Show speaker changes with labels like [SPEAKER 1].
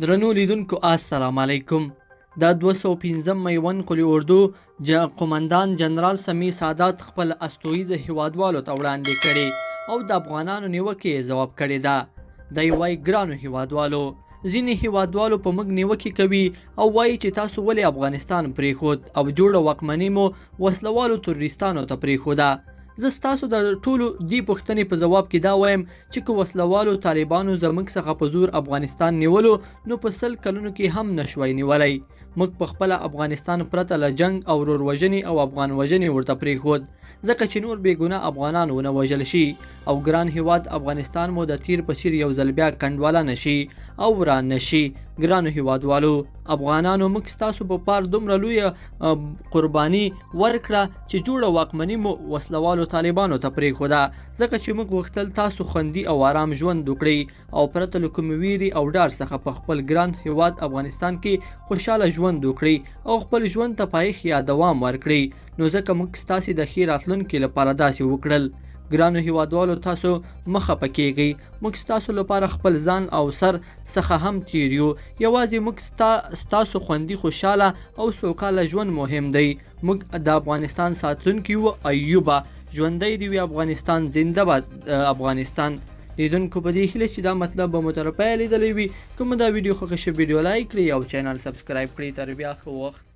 [SPEAKER 1] درنو لیدونکو السلام علیکم. د 215 میوند قلی اردو قومندان جنرال سمیع سادات خپل استویزه هیوادوالو ته وړاندې کړي او د افغانانو نیوکې ځواب کړې ده. دی وایي ګرانو هیوادوالو، ځینې هیوادوالو په موږ نیوکې کوي او وایي چې تاسو ولې افغانستان پرېښود او جوړه واکمني مو وسلوالو تروریستانو ته پرېښوده. زه ستاسو د ټولو دې پوښتنې په ځواب کې دا وایم چې که وسلوالو طالبانو زموږ څخه په زور افغانستان نیولو نو په 100 کلونو کې هم نشوای نیولی. موږ په خپله افغانستان پرته له جنګ او ورور او افغان وژنې ورته پرېښود ځکه چې نور بې ګناه افغانان ونه وژل شي او ګران هیواد افغانستان مو د تیر په څیر یو ځل بیا کنډواله نشي او وران نشي. ګرانو هیوادوالو، افغانانو موږ ستاسو په پار دومره لویه قرباني ورکړه چې جوړه واکمني مو وسلوالو طالبانو ته پرېښوده ځکه چې موږ غوښتل تاسو خوندي او آرام ژوند وکړئ او پرته له کومې ویرې او ډار څخه په خپل ګران هیواد افغانستان کې خوشحاله ژوند وکړئ او خپل ژوند ته پایښت یا دوام ورکړئ. نو ځکه موږ ستاسې د ښې راتلونکي لپاره داسې وکړل. ګرانو هیوادوالو، تاسو مخه پکېږئ، موږ ستاسو لپاره خپل ځان او سر څخه هم تیر یو. یوازې موږ ستاسو خوندي، خوشحاله او سوکاله ژوند مهم دی. موږ د افغانستان ساتونکي یو. ایوبه ژوندی دې وي افغانستان، زنده باد افغانستان. لیدونکو په دې هیله چې دا مطلب به مو تر پایه لیدلی وي. که مو دا ویډیو خوښه شوه ویډیو لایک کړئ او چینل سبسکرایب کړئ. تر بیا ښه وخت.